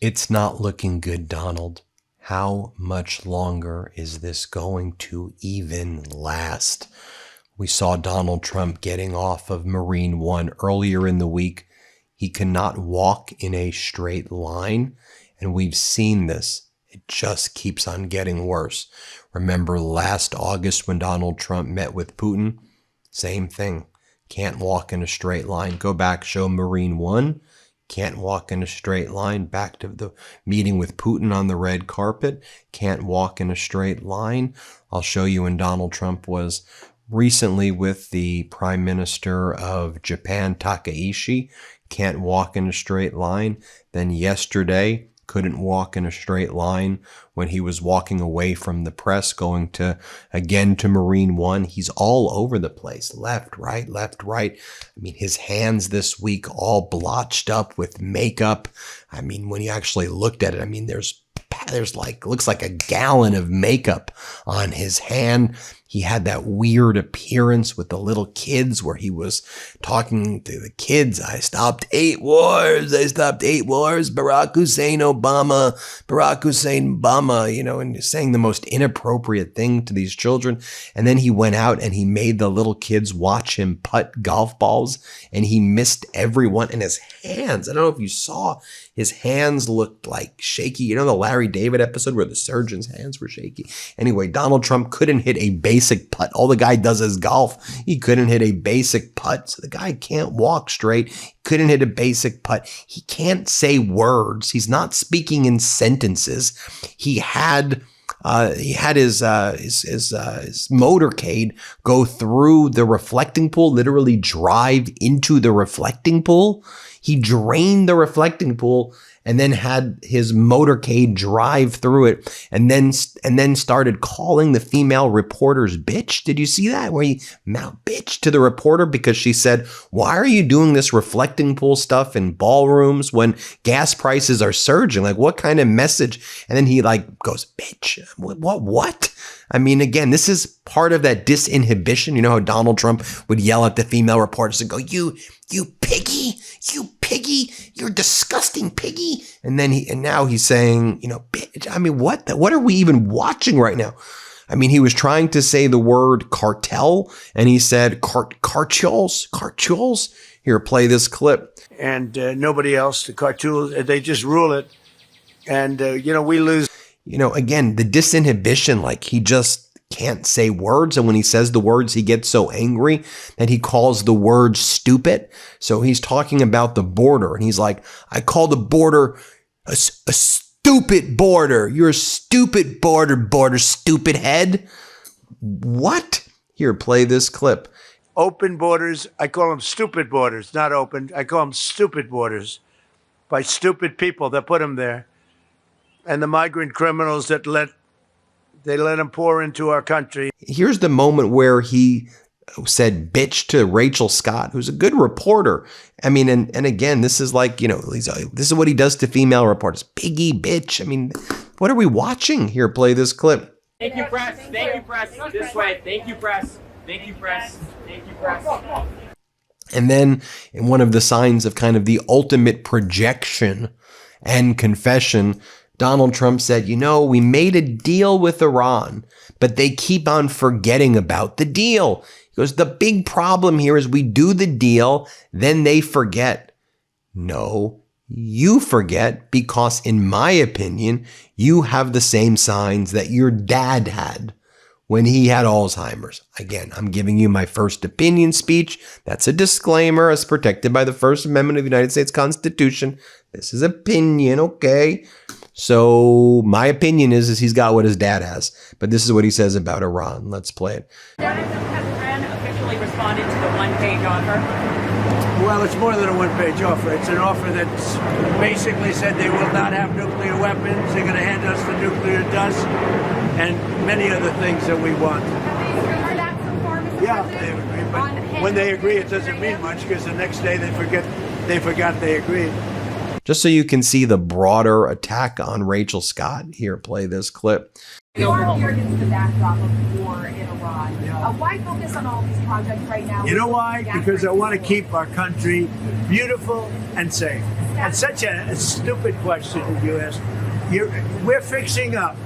It's not looking good, Donald. How much longer is this going to even last? We saw Donald Trump getting off of Marine One earlier in the week. He cannot walk in a straight line, and we've seen this. It just keeps on getting worse. Remember last August when Donald Trump met with Putin? Same thing. Can't walk in a straight line. Go back, show Marine One. Can't walk in a straight line. Back to the meeting with Putin on the red carpet. Can't walk in a straight line. I'll show you when Donald Trump was recently with the Prime Minister of Japan, Takaishi. Can't walk in a straight line. Then yesterday, couldn't walk in a straight line when he was walking away from the press, going to Marine One. He's all over the place. Left, right, left, right. I mean, his hands this week all blotched up with makeup. I mean, when you actually looked at it, I mean, there's like, looks like a gallon of makeup on his hand. He had that weird appearance with the little kids where he was talking to the kids. I stopped 8 wars. Barack Hussein Obama, you know, and saying the most inappropriate thing to these children. And then he went out and he made the little kids watch him putt golf balls, and he missed everyone. And his hands, I don't know if you saw, his hands looked like shaky. You know the Larry David episode where the surgeon's hands were shaky? Anyway, Donald Trump couldn't hit a basic putt. All the guy does is golf. He couldn't hit a basic putt. So the guy can't walk straight. He couldn't hit a basic putt. He can't say words. He's not speaking in sentences. He had his motorcade go through the reflecting pool, literally drive into the reflecting pool. He drained the reflecting pool and then had his motorcade drive through it, and then started calling the female reporters bitch. Did you see that? Where he mouthed bitch to the reporter because she said, "Why are you doing this reflecting pool stuff in ballrooms when gas prices are surging? Like, what kind of message?" And then he like goes, "Bitch, what?" I mean, again, this is part of that disinhibition. You know how Donald Trump would yell at the female reporters and go, you piggy, you're disgusting piggy. And now he's saying, you know, bitch. I mean, what are we even watching right now? I mean, he was trying to say the word cartel, and he said cartels. Here, play this clip. And nobody else, the cartels, they just rule it. And, we lose. You know, again, the disinhibition, like he just can't say words. And when he says the words, he gets so angry that he calls the word stupid. So he's talking about the border, and he's like, I call the border a stupid border. You're a stupid border, stupid head. What? Here, play this clip. Open borders, I call them stupid borders, not open. I call them stupid borders by stupid people that put them there. And the migrant criminals that let them pour into our country. Here's the moment where he said bitch to Rachel Scott, who's a good reporter. I mean, and again, this is like, you know, this is what he does to female reporters. Piggy, bitch. I mean, what are we watching? Here, play this clip. Thank you, press. Thank you, press. This way. Thank you, press. Thank you, press. Thank you, press. And then in one of the signs of kind of the ultimate projection and confession, Donald Trump said, you know, we made a deal with Iran, but they keep on forgetting about the deal. He goes, the big problem here is we do the deal, then they forget. No, you forget because, in my opinion, you have the same signs that your dad had when he had Alzheimer's. Again, I'm giving you my first opinion speech. That's a disclaimer as protected by the First Amendment of the United States Constitution. This is opinion, okay? So my opinion is he's got what his dad has. But this is what he says about Iran. Let's play it. Has Iran officially responded to the one-page offer? Well, it's more than a one-page offer. It's an offer that's basically said they will not have nuclear weapons. They're going to hand us the nuclear dust and many other things that we want. Have they heard that so far, Mr. Yeah, President? they agree. But when they agree, it doesn't mean much because the next day they forgot they agreed. Just so you can see the broader attack on Rachel Scott. Here, play this clip. You are here against the backdrop of war in Iran. Why focus on all these projects right now? You know why? Because I want to keep our country beautiful and safe. And such a stupid question that you asked. We're fixing up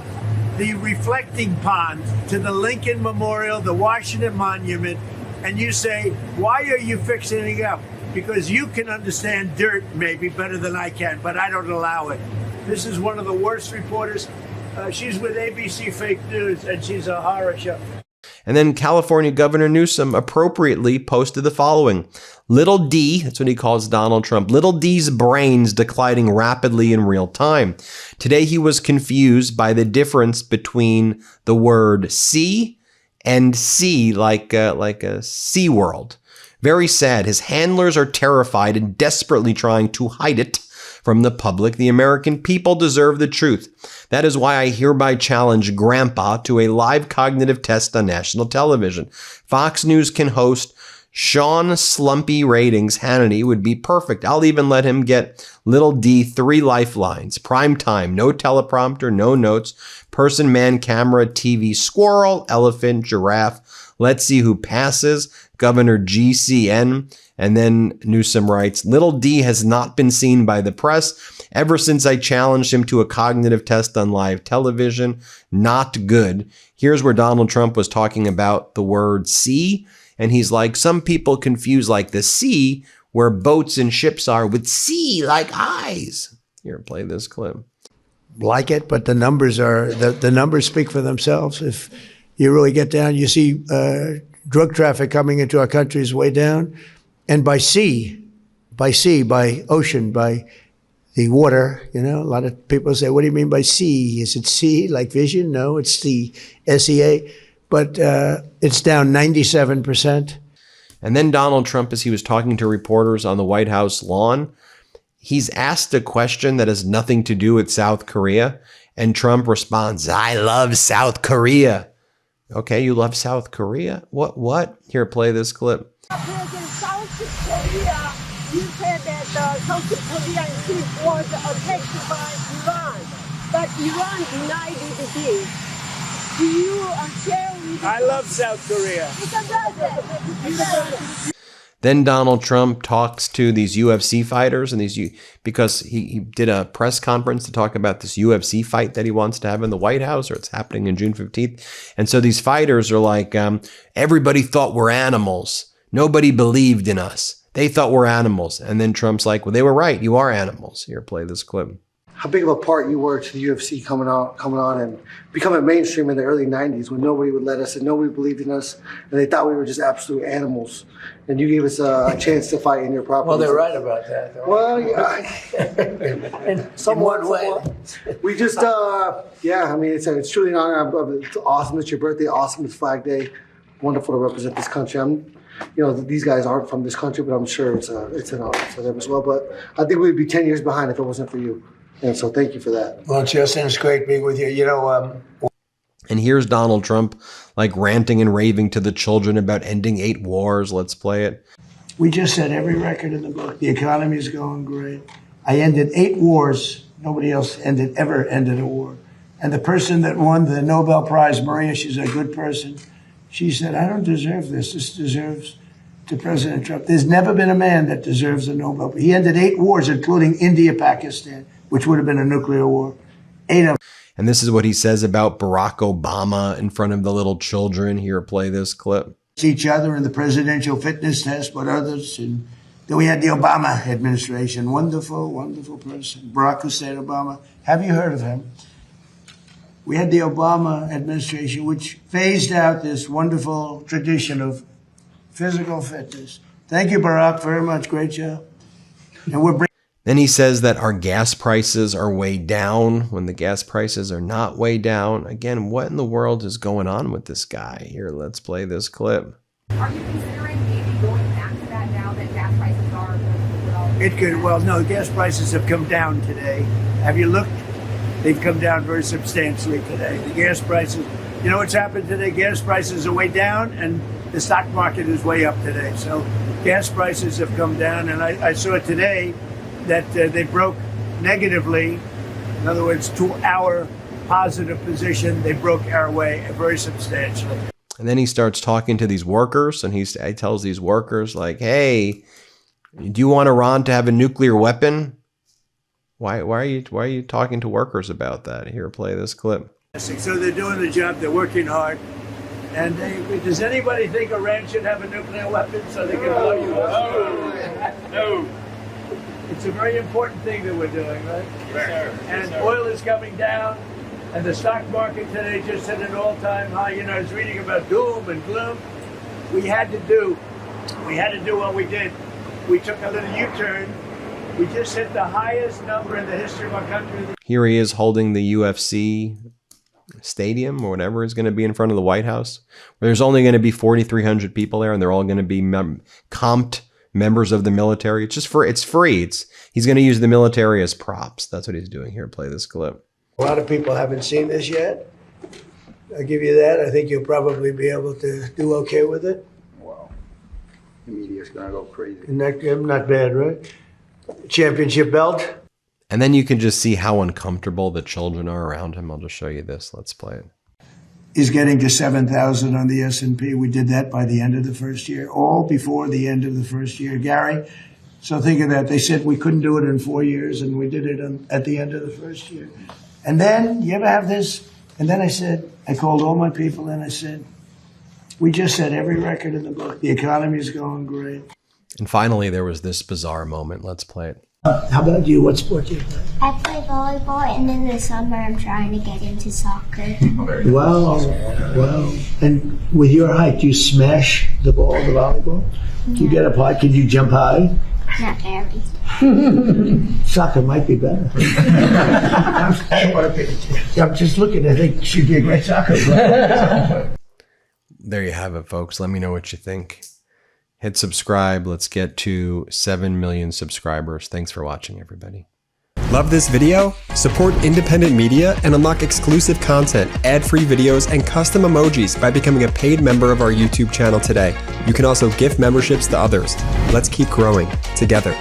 the reflecting pond to the Lincoln Memorial, the Washington Monument, and you say, why are you fixing it up? Because you can understand dirt maybe better than I can, but I don't allow it. This is one of the worst reporters. She's with ABC Fake News, and she's a horror show. And then California Governor Newsom appropriately posted the following. Little D, that's what he calls Donald Trump, little D's brains declining rapidly in real time. Today he was confused by the difference between the word C and C, like a Sea World. Very sad. His handlers are terrified and desperately trying to hide it from the public. The American people deserve the truth. That is why I hereby challenge Grandpa to a live cognitive test on national television. Fox News can host Sean Slumpy ratings. Hannity would be perfect. I'll even let him get little D 3 lifelines. Prime time, no teleprompter, no notes. Person, man, camera, TV, squirrel, elephant, giraffe. Let's see who passes. Governor GCN. And then Newsom writes, little D has not been seen by the press ever since I challenged him to a cognitive test on live television. Not good. Here's where Donald Trump was talking about the word sea. And he's like, some people confuse like the sea where boats and ships are with sea like eyes. Here, play this clip. Like it, but the numbers are, the numbers speak for themselves. If you really get down, you see drug traffic coming into our country is way down. And by ocean, by the water, you know, a lot of people say, what do you mean by sea? Is it sea like vision? No, it's the SEA. But it's down 97%. And then Donald Trump, as he was talking to reporters on the White House lawn, he's asked a question that has nothing to do with South Korea. And Trump responds, I love South Korea. Okay, you love South Korea? What? Here, play this clip. South Korea, you said that South Korea was attacked by Iran, but Iran denied it did. Do you share with I love South Korea. Then Donald Trump talks to these UFC fighters and because he did a press conference to talk about this UFC fight that he wants to have in the White House, or it's happening in June 15th. And so these fighters are like, everybody thought we're animals. Nobody believed in us. They thought we're animals. And then Trump's like, well, they were right. You are animals. Here, play this clip. How big of a part you were to the UFC coming on and becoming mainstream in the early 90s when nobody would let us and nobody believed in us and they thought we were just absolute animals. And you gave us a chance to fight in your property. Well, they're right about that, though. Well, yeah. in what way? We just, yeah, I mean, it's truly an honor. It's awesome. It's your birthday. Awesome. It's Flag Day. Wonderful to represent this country. These guys aren't from this country, but I'm sure it's an honor for them as well. But I think we'd be 10 years behind if it wasn't for you. And so thank you for that. Well, Justin, it's great being with you. And here's Donald Trump like ranting and raving to the children about ending 8 wars. Let's play it. We just set every record in the book. The economy is going great. I ended 8 wars. Nobody else ever ended a war. And the person that won the Nobel Prize, Maria, she's a good person. She said, I don't deserve this. This deserves to President Trump. There's never been a man that deserves a Nobel. He ended 8 wars, including India, Pakistan, which would have been a nuclear war. 8 of them. And this is what he says about Barack Obama in front of the little children. Here, play this clip. Each other in the presidential fitness test, but others. And then we had the Obama administration. Wonderful, wonderful person. Barack Hussein Obama. Have you heard of him? We had the Obama administration, which phased out this wonderful tradition of physical fitness. Thank you, Barack, very much. Great job. And we're Then he says that our gas prices are way down when the gas prices are not way down. Again, what in the world is going on with this guy? Here, let's play this clip. Are you considering maybe going back to that now that gas prices are? It could, well, no, gas prices have come down today. Have you looked? They've come down very substantially today. The gas prices, you know what's happened today? Gas prices are way down and the stock market is way up today. So gas prices have come down, and I saw it today that they broke negatively, in other words, to our positive position, they broke our way very substantially. And then he starts talking to these workers, and he tells these workers, like, hey, do you want Iran to have a nuclear weapon? Why are you talking to workers about that? Here, play this clip. So they're doing the job, they're working hard. And does anybody think Iran should have a nuclear weapon so they can blow you up? No. It's a very important thing that we're doing, right? Yes, and oil is coming down, and the stock market today just hit an all-time high. You know, I was reading about doom and gloom. We had to do what we did. We took a little U-turn. We just hit the highest number in the history of our country. Here he is holding the UFC stadium or whatever is going to be in front of the White House, where there's only going to be 4,300 people there, and they're all going to be comped members of the military. It's just it's free. He's going to use the military as props. That's what he's doing here. Play this clip. A lot of people haven't seen this yet. I'll give you that. I think you'll probably be able to do okay with it. Wow. The media's gonna go crazy. Not bad, right? Championship belt. And then you can just see how uncomfortable the children are around him. I'll just show you this. Let's play it. He's getting to 7,000 on the S&P. We did that by the end of the first year, all before the end of the first year. Gary, so think of that. They said we couldn't do it in 4 years, and we did it at the end of the first year. And then, you ever have this? And then I called all my people and I said, we just set every record in the book. The economy's going great. And finally, there was this bizarre moment. Let's play it. How about you? What sport do you play? I play volleyball, and in the summer I'm trying to get into soccer. Wow. And with your height, do you smash the ball, the volleyball? Do you get up high? Can you jump high? Not very. Soccer might be better. I'm just looking. I think she'd be a great soccer player. There you have it, folks. Let me know what you think. Hit subscribe. Let's get to 7 million subscribers. Thanks for watching, everybody. Love this video? Support independent media and unlock exclusive content, ad-free videos, and custom emojis by becoming a paid member of our YouTube channel today. You can also gift memberships to others. Let's keep growing together.